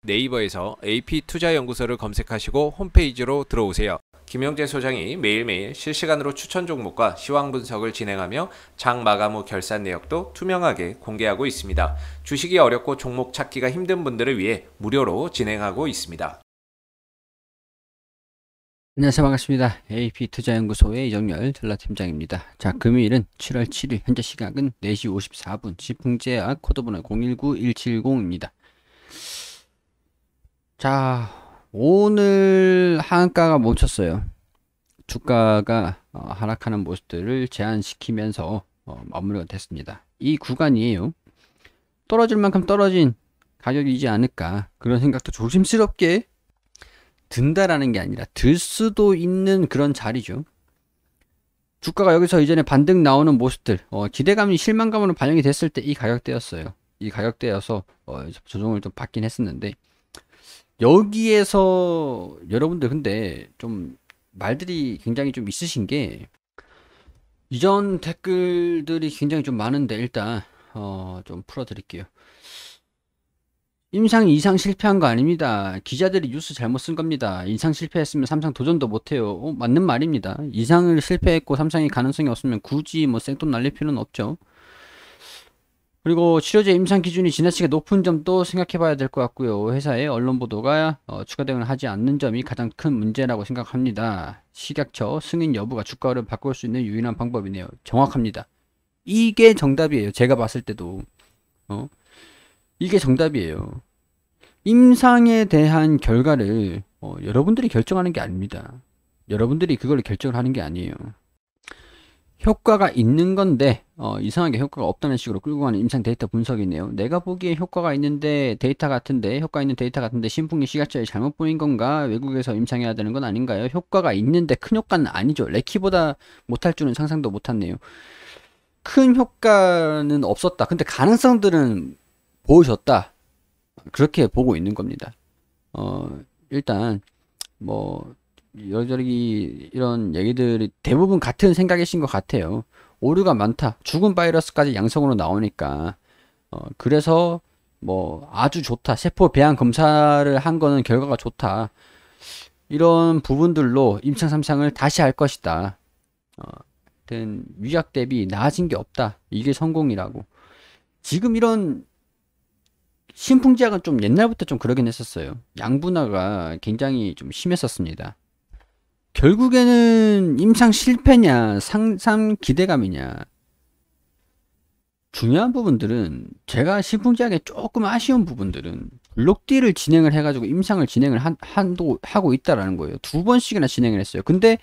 네이버에서 AP투자연구소를 검색하시고 홈페이지로 들어오세요. 김영재 소장이 매일매일 실시간으로 추천 종목과 시황 분석을 진행하며 장 마감 후 결산 내역도 투명하게 공개하고 있습니다. 주식이 어렵고 종목 찾기가 힘든 분들을 위해 무료로 진행하고 있습니다. 안녕하세요. 반갑습니다. AP투자연구소의 이정열 전략팀장입니다. 자, 금요일은 7월 7일, 현재 시각은 4시 54분, 시풍제약 코드번호 019170입니다. 자, 오늘 하한가가 멈췄어요. 주가가 하락하는 모습들을 제한시키면서 마무리가 됐습니다. 이 구간이에요. 떨어질 만큼 떨어진 가격이지 않을까, 그런 생각도 조심스럽게 든다라는 게 아니라 들 수도 있는 그런 자리죠. 주가가 여기서 이전에 반등 나오는 모습들, 기대감이 실망감으로 반영이 됐을 때 이 가격대였어요. 이 가격대여서 조정을 좀 받긴 했었는데, 여기에서 여러분들 근데 좀 말들이 굉장히 좀 있으신 게, 이전 댓글들이 굉장히 좀 많은데 일단 좀 풀어드릴게요. 임상 이상 실패한 거 아닙니다. 기자들이 뉴스 잘못 쓴 겁니다. 이상 실패했으면 삼성 도전도 못해요. 맞는 말입니다. 이상을 실패했고 삼성이 가능성이 없으면 굳이 뭐 생돈 날릴 필요는 없죠. 그리고 치료제 임상 기준이 지나치게 높은 점도 생각해 봐야 될 것 같고요. 회사의 언론 보도가 추가 대응을 하지 않는 점이 가장 큰 문제라고 생각합니다. 식약처 승인 여부가 주가를 바꿀 수 있는 유일한 방법이네요. 정확합니다. 이게 정답이에요. 제가 봤을 때도 이게 정답이에요. 임상에 대한 결과를 여러분들이 결정하는 게 아닙니다. 여러분들이 그걸 결정을 하는 게 아니에요. 효과가 있는 건데 이상하게 효과가 없다는 식으로 끌고 가는 임상 데이터 분석이네요. 내가 보기에 효과가 있는데 효과 있는 데이터 같은데 신풍리 시각처에 잘못 보인 건가? 외국에서 임상해야 되는 건 아닌가요? 효과가 있는데 큰 효과는 아니죠. 레키보다 못할 줄은 상상도 못했네요. 큰 효과는 없었다. 근데 가능성들은 보여줬다. 그렇게 보고 있는 겁니다. 일단 뭐 여기저기 이런 얘기들이 대부분 같은 생각이신 것 같아요. 오류가 많다. 죽은 바이러스까지 양성으로 나오니까 그래서 뭐 아주 좋다. 세포 배양 검사를 한 거는 결과가 좋다. 이런 부분들로 임상 3상을 다시 할 것이다. 위약 대비 나아진 게 없다. 이게 성공이라고. 지금 이런 신풍제약은 좀 옛날부터 좀 그러긴 했었어요. 양분화가 굉장히 좀 심했었습니다. 결국에는 임상 실패냐 상상 기대감이냐, 중요한 부분들은, 제가 신풍제약에 조금 아쉬운 부분들은 블록딜을 진행을 해가지고 임상을 진행을 하고 있다라는 거예요. 2번씩이나 진행을 했어요. 근데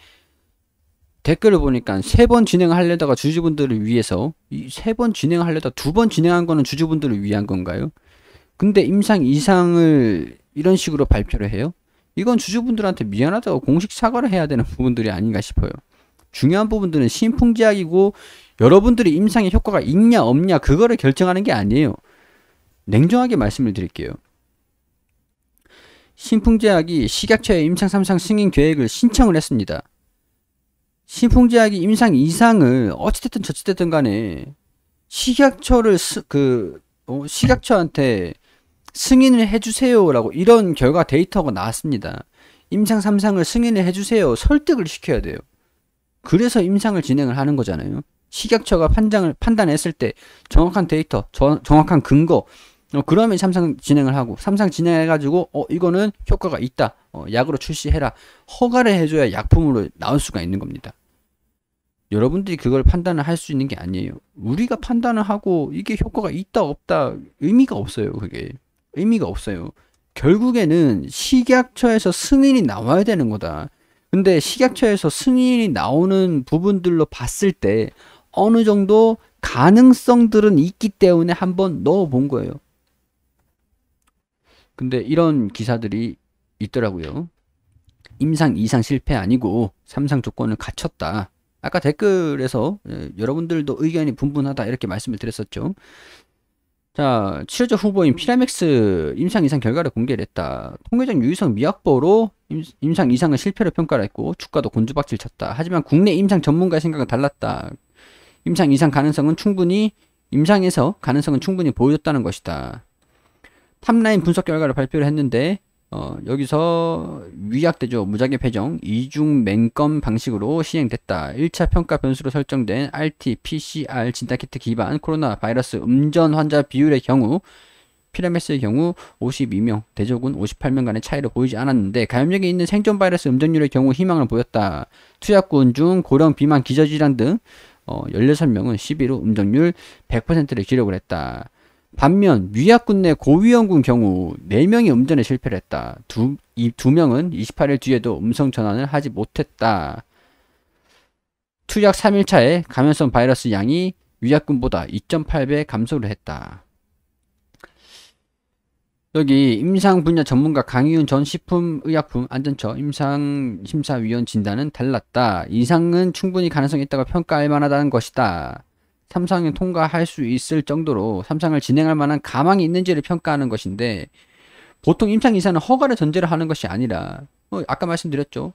댓글을 보니까 3번 진행을 하려다가 주주분들을 위해서 3번 진행을 하려다 2번 진행한 거는 주주분들을 위한 건가요? 근데 임상 이상을 이런 식으로 발표를 해요? 이건 주주분들한테 미안하다고 공식 사과를 해야 되는 부분들이 아닌가 싶어요. 중요한 부분들은 신풍제약이고, 여러분들이 임상에 효과가 있냐 없냐 그거를 결정하는 게 아니에요. 냉정하게 말씀을 드릴게요. 신풍제약이 식약처에 임상 3상 승인 계획을 신청을 했습니다. 신풍제약이 임상 이상을 어찌됐든 저찌됐든 간에 식약처한테 승인을 해주세요 라고 이런 결과 데이터가 나왔습니다. 임상 3상을 승인을 해주세요, 설득을 시켜야 돼요. 그래서 임상을 진행을 하는 거잖아요. 식약처가 판단했을 때 정확한 데이터, 정확한 근거, 그러면 3상 진행을 하고, 3상 진행해가지고 이거는 효과가 있다, 약으로 출시해라, 허가를 해줘야 약품으로 나올 수가 있는 겁니다. 여러분들이 그걸 판단을 할 수 있는 게 아니에요. 우리가 판단을 하고 이게 효과가 있다 없다 의미가 없어요. 그게 의미가 없어요. 결국에는 식약처에서 승인이 나와야 되는 거다. 근데 식약처에서 승인이 나오는 부분들로 봤을 때 어느 정도 가능성들은 있기 때문에 한번 넣어본 거예요. 근데 이런 기사들이 있더라고요. 임상 이상 실패 아니고 3상 조건을 갖췄다. 아까 댓글에서 여러분들도 의견이 분분하다 이렇게 말씀을 드렸었죠. 자, 치료제 후보인 피라맥스 임상 이상 결과를 공개를 했다. 통계적 유의성 미확보로 임상 이상을 실패로 평가를 했고 주가도 곤두박질 쳤다. 하지만 국내 임상 전문가의 생각은 달랐다. 임상에서 가능성은 충분히 보여줬다는 것이다. 탑라인 분석 결과를 발표를 했는데 여기서 위약되죠. 무작위 배정 이중 맹검 방식으로 시행됐다. 1차 평가 변수로 설정된 RT-PCR 진단키트 기반 코로나 바이러스 음전 환자 비율의 경우 피라메스의 경우 52명, 대조군 58명 간의 차이를 보이지 않았는데 감염력이 있는 생존 바이러스 음전율의 경우 희망을 보였다. 투약군 중 고령 비만 기저질환 등 16명은 11호 음전율 100%를 기록을 했다. 반면 위약군 내 고위험군 경우 4명이 음전에 실패를 했다. 이 2명은 28일 뒤에도 음성 전환을 하지 못했다. 투약 3일차에 감염성 바이러스 양이 위약군보다 2.8배 감소를 했다. 여기 임상 분야 전문가 강희훈 전 식품의약품안전처 임상심사위원 진단은 달랐다. 이상은 충분히 가능성이 있다고 평가할 만하다는 것이다. 3상을 통과할 수 있을 정도로 3상을 진행할 만한 가망이 있는지를 평가하는 것인데 보통 임상 이사는 허가를 전제로 하는 것이 아니라 아까 말씀드렸죠.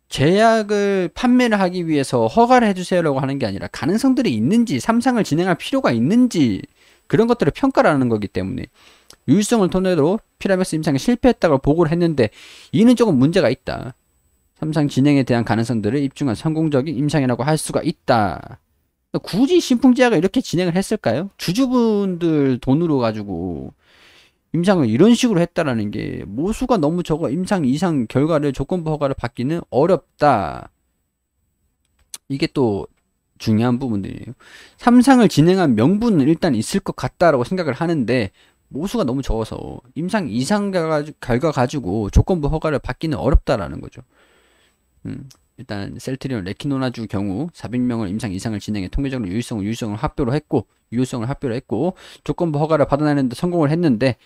제약을 판매를 하기 위해서 허가를 해주세요라고 하는 게 아니라 가능성들이 있는지 3상을 진행할 필요가 있는지 그런 것들을 평가를 하는 거기 때문에 유일성을 토대로 피라메스 임상에 실패했다고 보고를 했는데 이는 조금 문제가 있다. 3상 진행에 대한 가능성들을 입증한 성공적인 임상이라고 할 수가 있다. 굳이 신풍제약을 이렇게 진행을 했을까요? 주주분들 돈으로 가지고 임상을 이런 식으로 했다라는 게 모수가 너무 적어 임상 이상 결과를 조건부 허가를 받기는 어렵다. 이게 또 중요한 부분들이에요. 3상을 진행한 명분은 일단 있을 것 같다라고 생각을 하는데 모수가 너무 적어서 임상 이상 결과 가지고 조건부 허가를 받기는 어렵다라는 거죠. 일단 셀트리온 레키노나주 경우 400명을 임상 이상을 진행해 통계적으로 유효성을発表를 했고 조건부 허가를 받아내는데 성공을 했는데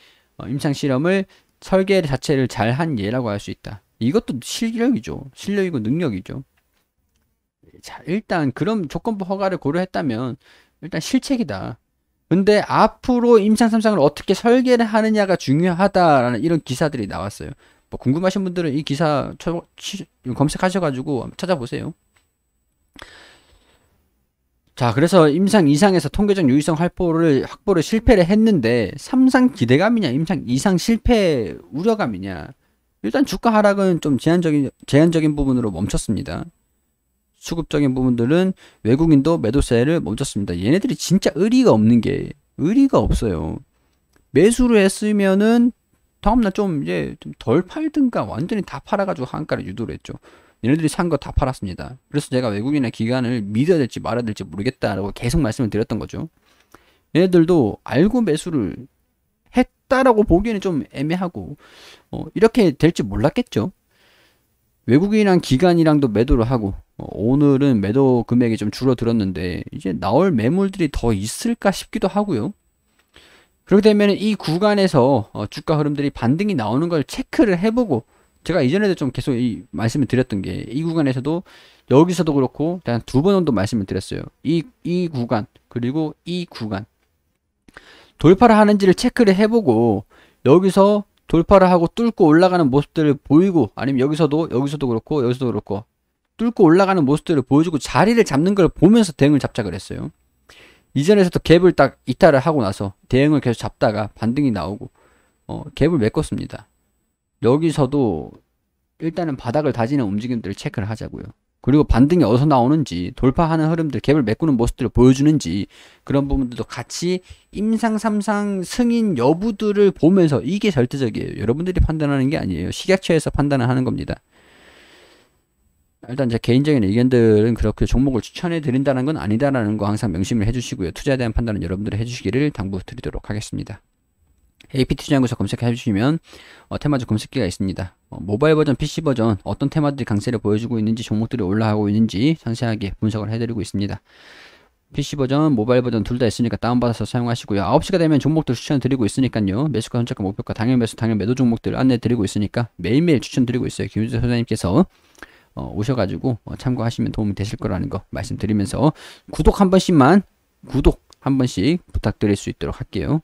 임상 실험을 설계 자체를 잘한 예라고 할 수 있다. 이것도 실력이죠. 실력이고 능력이죠. 자, 일단 그럼 조건부 허가를 고려했다면 일단 실책이다. 근데 앞으로 임상 3상을 어떻게 설계를 하느냐가 중요하다라는 이런 기사들이 나왔어요. 뭐 궁금하신 분들은 이 기사 검색하셔가지고 찾아보세요. 자, 그래서 임상 2상에서 통계적 유의성 확보를 실패를 했는데 3상 기대감이냐 임상 2상 실패 우려감이냐. 일단 주가 하락은 좀 제한적인 부분으로 멈췄습니다. 수급적인 부분들은 외국인도 매도세를 멈췄습니다. 얘네들이 진짜 의리가 없어요. 매수를 했으면은 다음날 좀 이제 좀 덜 팔든가 완전히 다 팔아가지고 한가를 유도를 했죠. 얘네들이 산 거 다 팔았습니다. 그래서 제가 외국인의 기관을 믿어야 될지 말아야 될지 모르겠다라고 계속 말씀을 드렸던 거죠. 얘네들도 알고 매수를 했다라고 보기에는 좀 애매하고 이렇게 될지 몰랐겠죠. 외국인이랑 기관이랑도 매도를 하고 오늘은 매도 금액이 좀 줄어들었는데 이제 나올 매물들이 더 있을까 싶기도 하고요. 그렇게 되면 이 구간에서 주가 흐름들이 반등이 나오는 걸 체크를 해보고 제가 이전에도 좀 계속 말씀을 드렸던 게 이 구간에서도 여기서도 그렇고 한 2번 정도 말씀을 드렸어요. 이 구간 그리고 이 구간 돌파를 하는지를 체크를 해보고 여기서 돌파를 하고 뚫고 올라가는 모습들을 보이고 아니면 여기서도 그렇고 여기서도 그렇고 뚫고 올라가는 모습들을 보여주고 자리를 잡는 걸 보면서 대응을 잡자 그랬어요. 이전에서도 갭을 딱 이탈을 하고 나서 대응을 계속 잡다가 반등이 나오고 갭을 메꿨습니다. 여기서도 일단은 바닥을 다지는 움직임들을 체크를 하자고요. 그리고 반등이 어디서 나오는지 돌파하는 흐름들 갭을 메꾸는 모습들을 보여주는지 그런 부분들도 같이 임상 3상 승인 여부들을 보면서 이게 절대적이에요. 여러분들이 판단하는 게 아니에요. 식약처에서 판단을 하는 겁니다. 일단 제 개인적인 의견들은 그렇게 종목을 추천해 드린다는 건 아니다라는 거 항상 명심을 해주시고요. 투자에 대한 판단은 여러분들이 해주시기를 당부드리도록 하겠습니다. AP투자연구소 검색해 주시면 테마주 검색기가 있습니다. 모바일 버전, PC 버전 어떤 테마들이 강세를 보여주고 있는지 종목들이 올라가고 있는지 상세하게 분석을 해드리고 있습니다. PC 버전, 모바일 버전 둘 다 있으니까 다운받아서 사용하시고요. 9시가 되면 종목들 추천드리고 있으니까요. 매수가, 선착가, 목표가, 당일 매수, 당일 매도 종목들 안내드리고 있으니까 매일매일 추천드리고 있어요. 김유재 소장님께서 오셔가지고 참고하시면 도움이 되실 거라는 거 말씀드리면서 구독 한 번씩 부탁드릴 수 있도록 할게요.